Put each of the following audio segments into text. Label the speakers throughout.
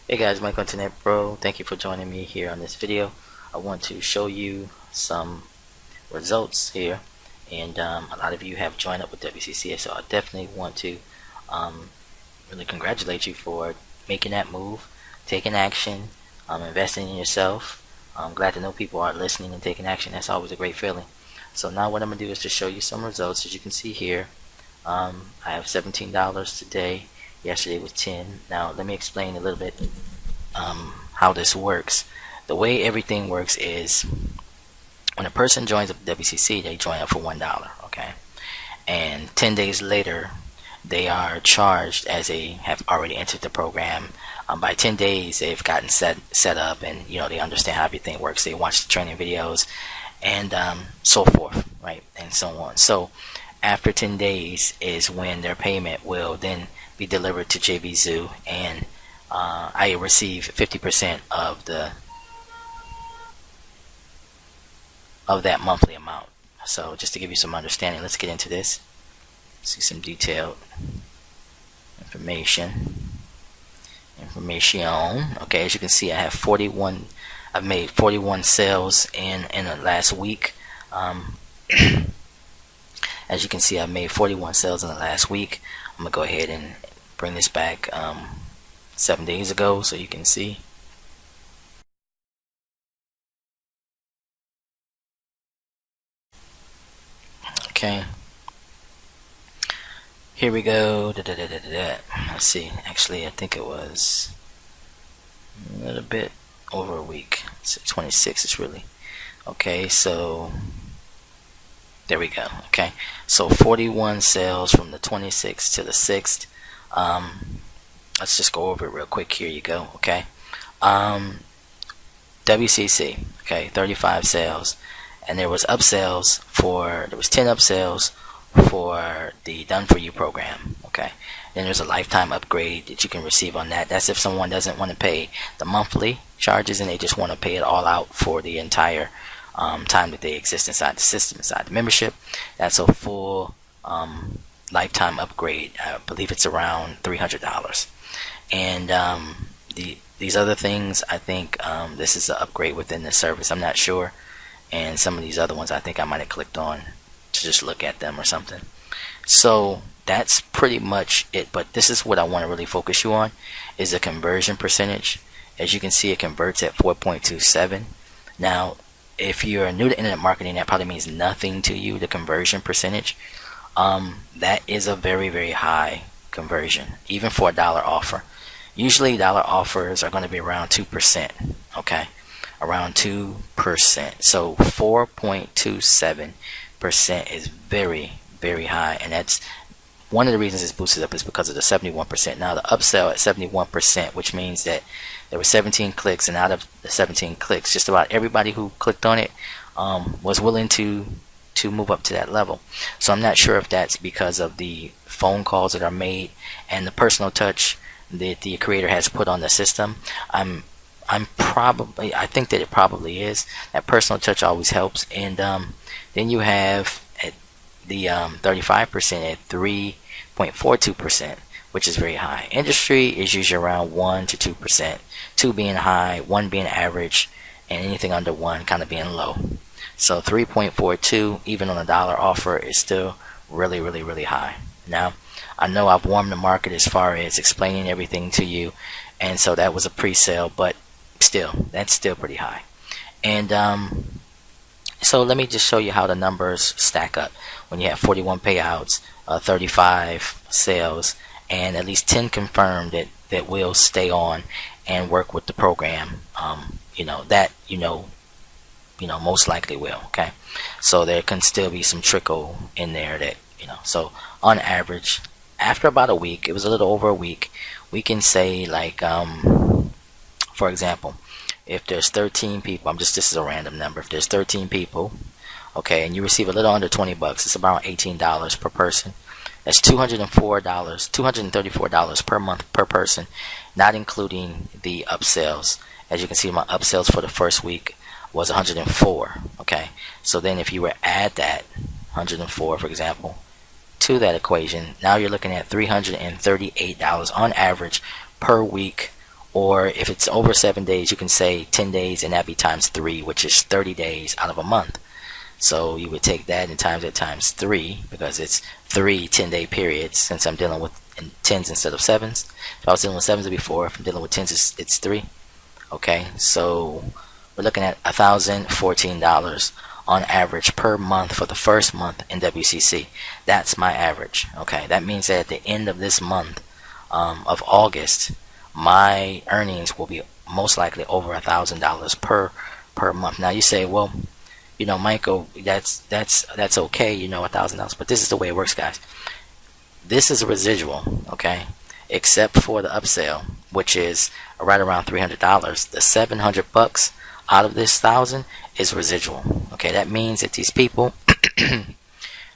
Speaker 1: Hey guys, Michael Internet Bro. Thank you for joining me here on this video. I want to show you some results here, and a lot of you have joined up with WCCS, so I definitely want to um, really congratulate you for making that move, taking action, investing in yourself. I'm glad to know people are listening and taking action. That's always a great feeling. So now what I'm going to do is to show you some results. As you can see here, I have $17 today. Yesterday was 10. Now let me explain a little bit how this works. The way everything works is when a person joins up WCC, they join up for $1, okay? And 10 days later, they are charged as they have already entered the program. By 10 days, they've gotten set up, and they understand how everything works. They watch the training videos and so forth, right, and so on. So after 10 days is when their payment will then be delivered to JVZoo, and I receive 50% of that monthly amount. So just to give you some understanding, let's get into this. See some detailed information. Okay, as you can see, I have 41. I've made 41 sales in the last week. As you can see, I've made 41 sales in the last week. I'm gonna go ahead and bring this back 7 days ago so you can see. Okay, here we go. Let's see. Actually, I think it was a little bit over a week. It's 26. It's really okay. So there we go. Okay, so 41 sales from the 26th to the 6th. Let's just go over it real quick. Here you go. Okay. WCC. Okay, 35 sales, and there was upsells there was 10 upsells for the Done For You program. Okay, then there's a lifetime upgrade that you can receive on that. That's if someone doesn't want to pay the monthly charges and they just want to pay it all out for the entire time that they exist inside the system, inside the membership. That's a full lifetime upgrade. I believe it's around $300. And these other things, I think this is an upgrade within the service. I'm not sure. And some of these other ones, I think I might have clicked on to just look at them or something. So that's pretty much it. But this is what I want to really focus you on, is the conversion percentage. As you can see, it converts at 4.27. Now, if you're new to internet marketing, that probably means nothing to you, the conversion percentage. That is a very, very high conversion, even for a dollar offer. Usually dollar offers are going to be around 2%, okay? Around 2%. So 4.27% is very, very high, and that's one of the reasons it's boosted up is because of the 71%. Now the upsell at 71%, which means that there were 17 clicks, and out of the 17 clicks, just about everybody who clicked on it was willing to move up to that level. So I'm not sure if that's because of the phone calls that are made and the personal touch that the creator has put on the system. I think that it probably is. That personal touch always helps. And then you have at the 35% at 3.42%, which is very high. Industry is usually around 1 to 2%, 2 being high, 1 being average, and anything under 1 kind of being low. So 3.42, even on a dollar offer, is still really, really, really high. Now, I know I've warmed the market as far as explaining everything to you, and so that was a pre-sale, but still, that's still pretty high. And so let me just show you how the numbers stack up when you have 41 payouts, 35 sales, and at least 10 confirmed that will stay on and work with the program. Most likely will. Okay, so there can still be some trickle in there that so on average, after about a week, it was a little over a week, we can say, like, for example, if there's 13 people, this is a random number, if there's 13 people, okay, and you receive a little under 20 bucks, it's about $18 per person. That's $234 per month per person, not including the upsells. As you can see, my upsells for the first week was 104. Okay, so then if you were to add that 104, for example, to that equation, now you're looking at $338 on average per week, Or if it's over 7 days, you can say 10 days, and that'd be times 3, which is 30 days out of a month. So you would take that and times it times 3, because it's 3 10-day periods, since I'm dealing with in tens instead of sevens. If I was dealing with sevens before, if I'm dealing with tens, it's 3. Okay, so we're looking at $1,014 on average per month for the first month in WCC. That's my average. Okay, that means that at the end of this month of August, my earnings will be most likely over $1,000 per month. Now you say, well, you know, Michael, that's okay, you know, $1,000, but this is the way it works, guys. This is a residual, okay, except for the upsell, which is right around $300. The $700 out of this 1,000 is residual. Okay, that means that these people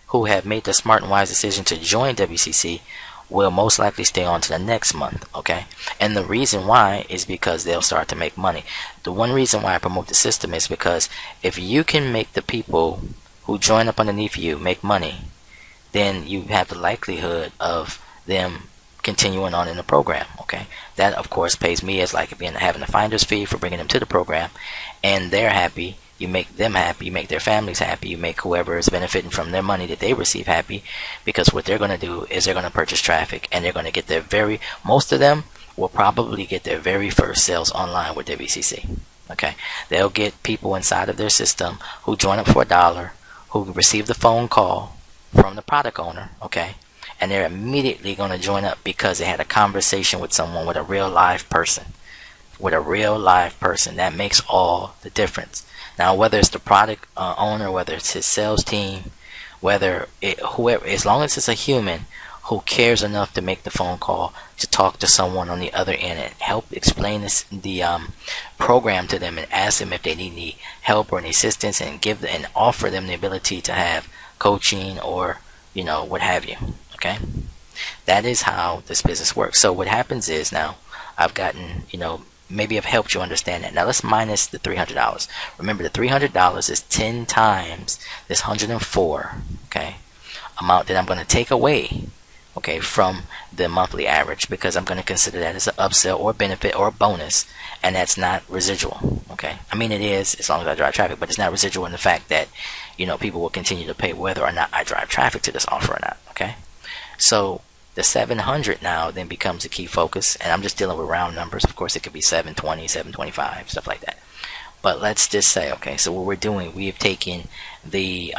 Speaker 1: who have made the smart and wise decision to join WCC will most likely stay on to the next month. Okay, and the reason why is because they'll start to make money. The one reason why I promote the system is because if you can make the people who join up underneath you make money, then you have the likelihood of them continuing on in the program. Okay, that of course pays me as like being having a finder's fee for bringing them to the program, and they're happy. You make them happy, you make their families happy, you make whoever is benefiting from their money that they receive happy, because what they're going to do is they're going to purchase traffic, and they're going to get their most of them will probably get their very first sales online with WCC. Okay, they'll get people inside of their system who join up for $1, who receive the phone call from the product owner. Okay, and they're immediately going to join up because they had a conversation with someone, with a real live person. That makes all the difference. Now, whether it's the product owner, whether it's his sales team, whoever, as long as it's a human who cares enough to make the phone call to talk to someone on the other end and help explain the program to them, and ask them if they need any help or any assistance, and offer them the ability to have coaching or, you know, what have you. Okay, that is how this business works. So what happens is, now I've gotten, you know, maybe I've helped you understand that. Now let's minus the $300. Remember, the $300 is 10 times this 104, okay, amount that I'm going to take away, okay, from the monthly average, because I'm going to consider that as an upsell or benefit or a bonus, and that's not residual. Okay, I mean, it is as long as I drive traffic, but it's not residual in the fact that, you know, people will continue to pay whether or not I drive traffic to this offer or not. Okay, so the 700 now then becomes a key focus, and I'm just dealing with round numbers. Of course, it could be 720, 725, stuff like that. But let's just say, okay, so what we're doing, we have taken the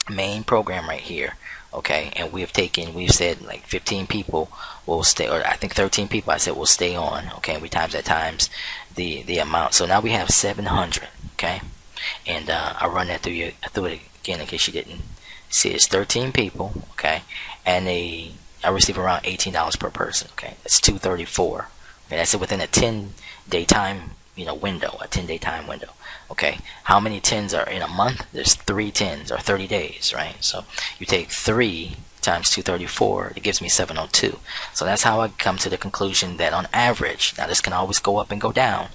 Speaker 1: main program right here, okay, and we've said like 15 people will stay, or I think 13 people I said will stay on, okay, and we times that times the amount. So now we have 700, okay, and I'll run that through it again in case you didn't see. It's 13 people, okay, and I receive around $18 per person. Okay, that's $234. Okay, that's within a 10-day time, you know, window, a 10-day time window. Okay, how many 10s are in a month? There's 3 10s, or 30 days, right? So you take 3 times 234, it gives me 702. So that's how I come to the conclusion that on average, now this can always go up and go down,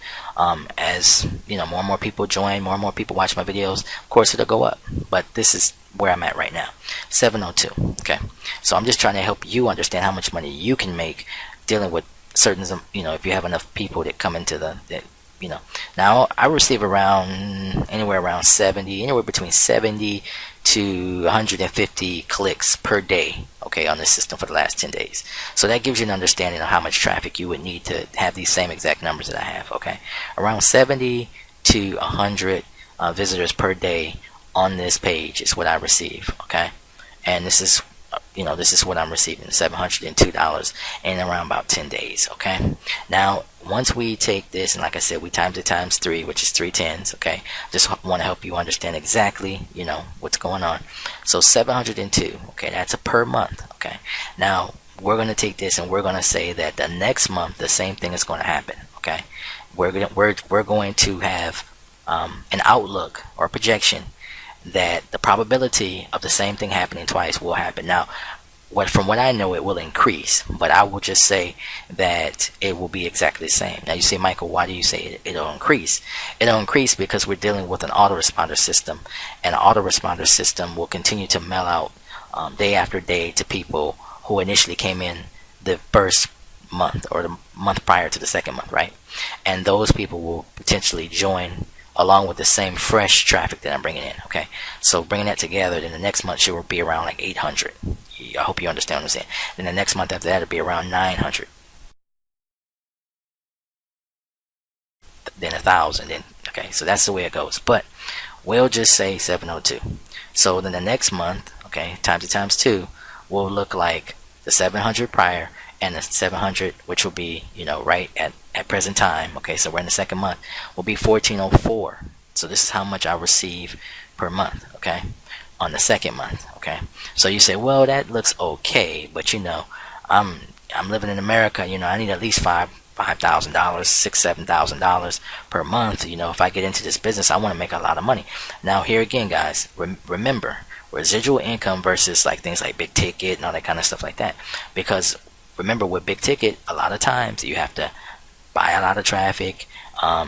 Speaker 1: as you know, more and more people join, more and more people watch my videos, of course it'll go up, but this is where I'm at right now, 702. Okay, so I'm just trying to help you understand how much money you can make dealing with certain, you know, if you have enough people that come into you know. Now I receive anywhere between 70 to 150 clicks per day, okay, on this system for the last 10 days. So that gives you an understanding of how much traffic you would need to have these same exact numbers that I have. Okay, around 70 to 100 visitors per day on this page is what I receive. Okay, and this is, you know, this is what I'm receiving, $702 in around about 10 days. Okay, now once we take this, and like I said, we times it times 3, which is 3 10s. Okay, just want to help you understand exactly, you know, what's going on. So 702, okay, that's a per month. Okay, now we're going to take this and we're going to say that the next month the same thing is going to happen. Okay, we're going to have an outlook or projection that the probability of the same thing happening twice will happen. Now, from what I know, it will increase, but I will just say that it will be exactly the same. Now you say, Michael, why do you say it'll increase? It'll increase because we're dealing with an autoresponder system, and an autoresponder system will continue to mail out day after day to people who initially came in the first month or the month prior to the second month, right? And those people will potentially join along with the same fresh traffic that I'm bringing in. Okay, so bringing that together, then the next month should be around like 800. I hope you understand what I'm saying. Then the next month after that, it'll be around 900. Then 1,000. Then okay, so that's the way it goes. But we'll just say 702. So then the next month, okay, times it times 2 will look like the 700 prior and the 700, which will be, right at present time. Okay, so we're in the second month, will be 1404. So this is how much I receive per month. Okay, on the second month. Okay, so you say, well, that looks okay, but I'm living in America. I need at least $5,000, $7,000 per month. If I get into this business, I want to make a lot of money. Now, here again, guys, remember residual income versus like things like big ticket and all that kind of stuff like that. Because remember, with big ticket, a lot of times you have to buy a lot of traffic.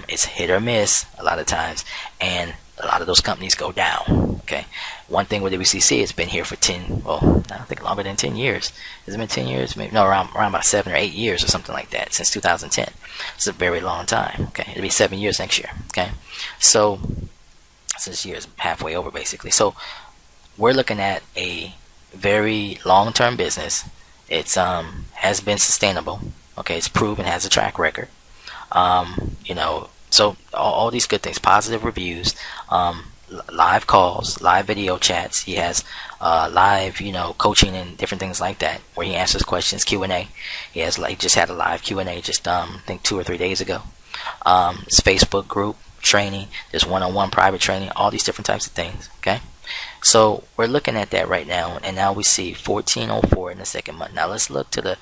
Speaker 1: It's hit or miss a lot of times, and a lot of those companies go down. Okay, one thing with WCC, it's been here for I think longer than 10 years. Has it been 10 years? Maybe no, around about 7 or 8 years or something like that, since 2010. It's a very long time. Okay, it'll be 7 years next year. Okay, so this year is halfway over basically. So we're looking at a very long-term business. It's has been sustainable. Okay, it's proven, has a track record. So all these good things, positive reviews, live calls, live video chats. He has live, coaching and different things like that, where he answers questions, Q&A. He has just had a live Q&A just I think 2 or 3 days ago. His Facebook group training, there's one-on-one private training, all these different types of things. Okay, so we're looking at that right now, and now we see 1404 in the second month. Now let's look at the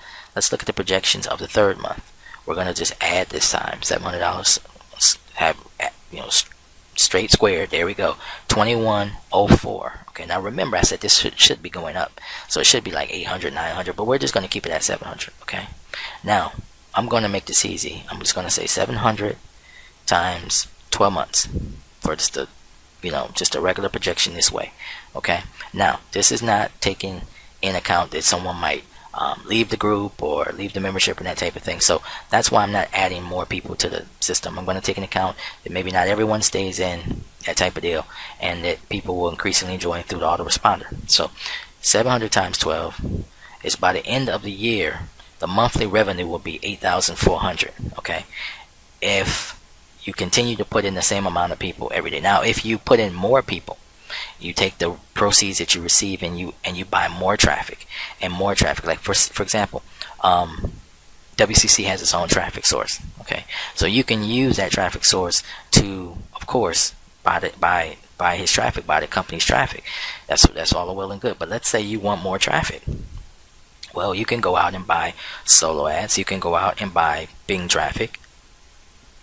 Speaker 1: projections of the third month. We're gonna just add this time $700. Have straight square. There we go. 2104. Okay, now remember I said this should be going up, so it should be like 800, 900, but we're just going to keep it at 700. Okay, now I'm going to make this easy. I'm just going to say 700 times 12 months for just a regular projection this way. Okay, now this is not taking in account that someone might leave the group or leave the membership and that type of thing. So that's why I'm not adding more people to the system. I'm going to take into account that maybe not everyone stays in, that type of deal, and that people will increasingly join through the autoresponder. So 700 times 12 is, by the end of the year, the monthly revenue will be 8,400. Okay, if you continue to put in the same amount of people every day. Now, if you put in more people, you take the proceeds that you receive and you buy more traffic and more traffic. Like for example, WCC has its own traffic source. Okay, so you can use that traffic source to, of course, buy his traffic, buy the company's traffic. That's all well and good. But let's say you want more traffic. Well, you can go out and buy solo ads. You can go out and buy Bing traffic.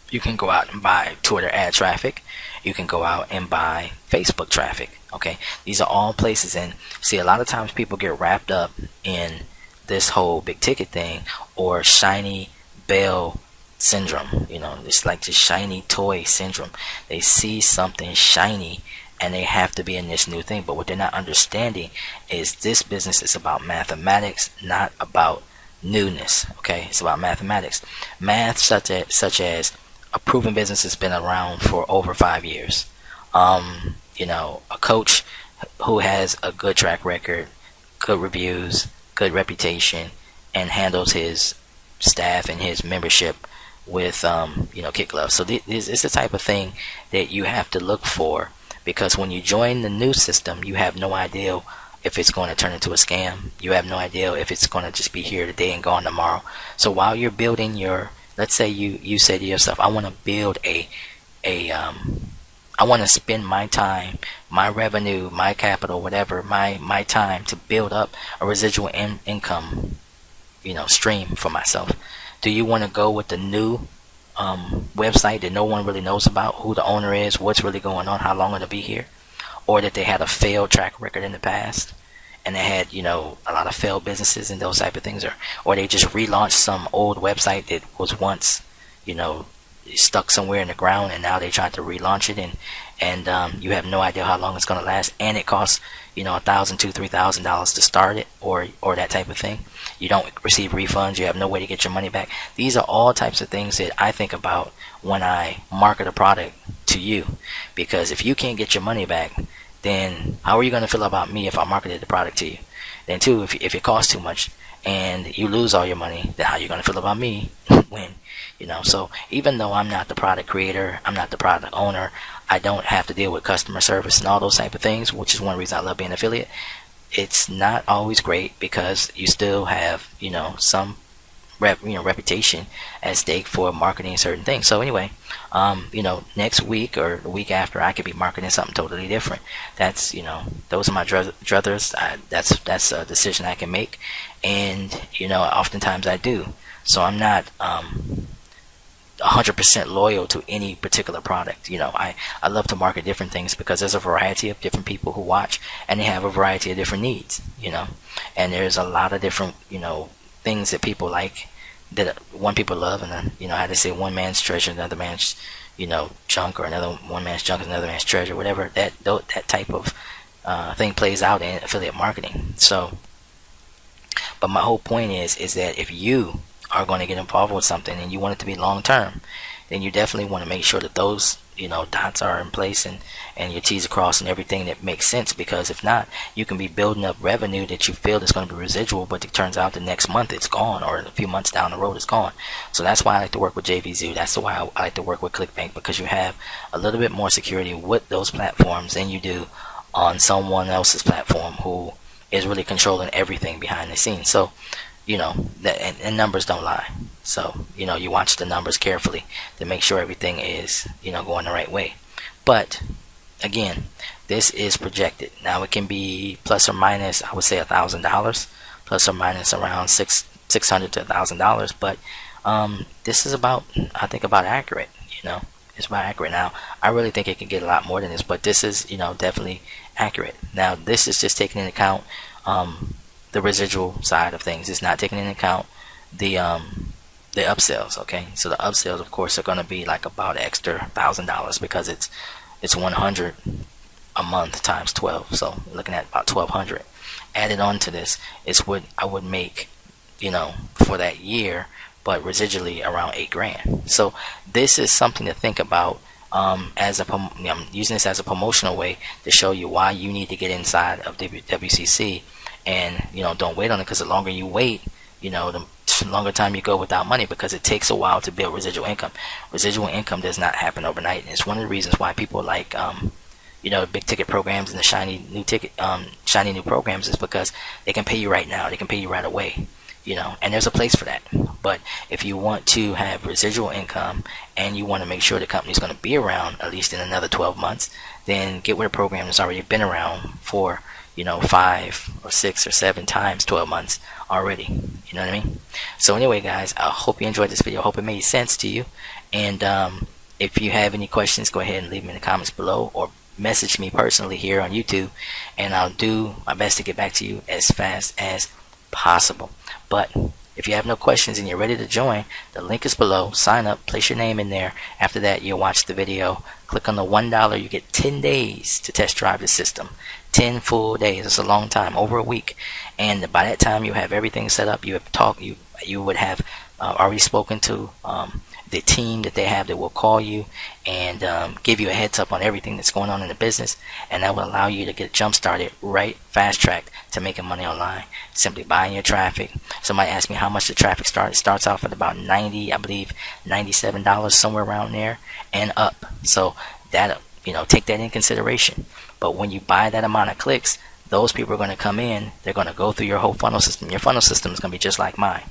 Speaker 1: You can go out and buy Twitter ad traffic. You can go out and buy Facebook traffic. Okay, these are all places. And see, a lot of times people get wrapped up in this whole big ticket thing or shiny bell syndrome. It's like the shiny toy syndrome. They see something shiny and they have to be in this new thing. But what they're not understanding is this business is about mathematics, not about newness. Okay, it's about mathematics. Math such as a proven business has been around for over 5 years. A coach who has a good track record, good reviews, good reputation, and handles his staff and his membership with kid gloves. So this is the type of thing that you have to look for, because when you join the new system, you have no idea if it's going to turn into a scam. You have no idea if it's going to just be here today and gone tomorrow. So while you're building let's say you say to yourself, I want to build I want to spend my time, my revenue, my capital, whatever, my time to build up a residual income, stream for myself. Do you want to go with the new website that no one really knows about, who the owner is, what's really going on, how long it'll be here, or that they had a failed track record in the past and they had a lot of failed businesses and those type of things, or they just relaunched some old website that was once stuck somewhere in the ground, and now they tried to relaunch it and you have no idea how long it's going to last, and it costs $1,000, $2,000, $3,000 to start it, or that type of thing. You don't receive refunds. You have no way to get your money back. These are all types of things that I think about when I market a product to you, because if you can't get your money back, then how are you going to feel about me if I marketed the product to you? Then two, if it costs too much and you lose all your money, then how are you going to feel about me when so even though I'm not the product creator, I'm not the product owner, I don't have to deal with customer service and all those type of things, which is one reason I love being an affiliate. It's not always great because you still have some reputation at stake for marketing certain things. So anyway, next week or the week after, I could be marketing something totally different. That's those are my druthers. That's a decision I can make, and oftentimes I do. So I'm not 100% loyal to any particular product. I love to market different things because there's a variety of different people who watch, and they have a variety of different needs. And there's a lot of different things that people like, that one people love, and then how they say, one man's treasure, another man's junk, or one man's junk is another man's treasure, whatever that type of thing plays out in affiliate marketing. So, but my whole point is that if you are going to get involved with something and you want it to be long term, then you definitely want to make sure that those dots are in place, and your T's are crossed, and everything that makes sense. Because if not, you can be building up revenue that you feel is going to be residual, but it turns out the next month it's gone, or a few months down the road it's gone. So that's why I like to work with JVZoo. That's why I like to work with ClickBank, because you have a little bit more security with those platforms than you do on someone else's platform who is really controlling everything behind the scenes. So that, and numbers don't lie. So you watch the numbers carefully to make sure everything is going the right way. But again, this is projected. Now it can be plus or minus, I would say $1,000, plus or minus around $600 to $1,000. But this is about accurate. It's about accurate. Now I really think it can get a lot more than this, but this is definitely accurate. Now this is just taking into account the residual side of things. It's not taking into account the upsells. Okay, so the upsells, of course, are going to be like about extra $1,000, because it's 100 a month times 12, so we're looking at about 1,200 added on to this. Is what I would make for that year, but residually around $8,000. So this is something to think about. I'm using this as a promotional way to show you why you need to get inside of WCC. And don't wait on it, because the longer you wait, the longer time you go without money, because it takes a while to build residual income. Residual income does not happen overnight, and it's one of the reasons why people like big ticket programs and the shiny new programs, is because they can pay you right now, they can pay you right away, and there's a place for that. But if you want to have residual income and you want to make sure the company's going to be around at least in another 12 months, then get with a program that's already been around for 5 or 6 or 7 times 12 months already. You know what I mean? So anyway, guys, I hope you enjoyed this video. I hope it made sense to you. And if you have any questions, go ahead and leave them in the comments below, or message me personally here on YouTube, and I'll do my best to get back to you as fast as possible. But if you have no questions and you're ready to join, the link is below. Sign up, place your name in there. After that, you'll watch the video. Click on the $1. You get 10 days to test drive the system. 10 full days. It's a long time, over a week. And by that time, you have everything set up. You have talked. You would have already spoken to the team that they have that will call you and give you a heads up on everything that's going on in the business, and that will allow you to get jump started right fast track to making money online, simply buying your traffic. Somebody asked me how much the traffic starts off at about $90, I believe $97, somewhere around there and up. So that take that in consideration. But when you buy that amount of clicks, those people are going to come in. They're going to go through your whole funnel system. Your funnel system is going to be just like mine.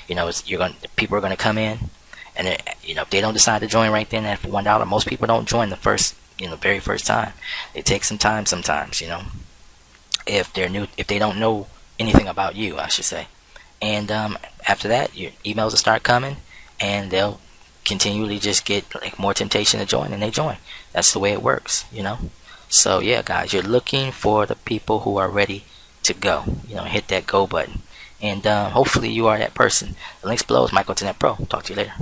Speaker 1: People are going to come in, and if they don't decide to join right then at $1, most people don't join the very first time. It takes some time sometimes. If they're new, if they don't know anything about you, I should say. And after that, your emails will start coming, and they'll continually just get like more temptation to join, and they join. That's the way it works. So yeah, guys, you're looking for the people who are ready to go. Hit that go button, and hopefully you are that person. The links below is Michael Internet Pro. Talk to you later.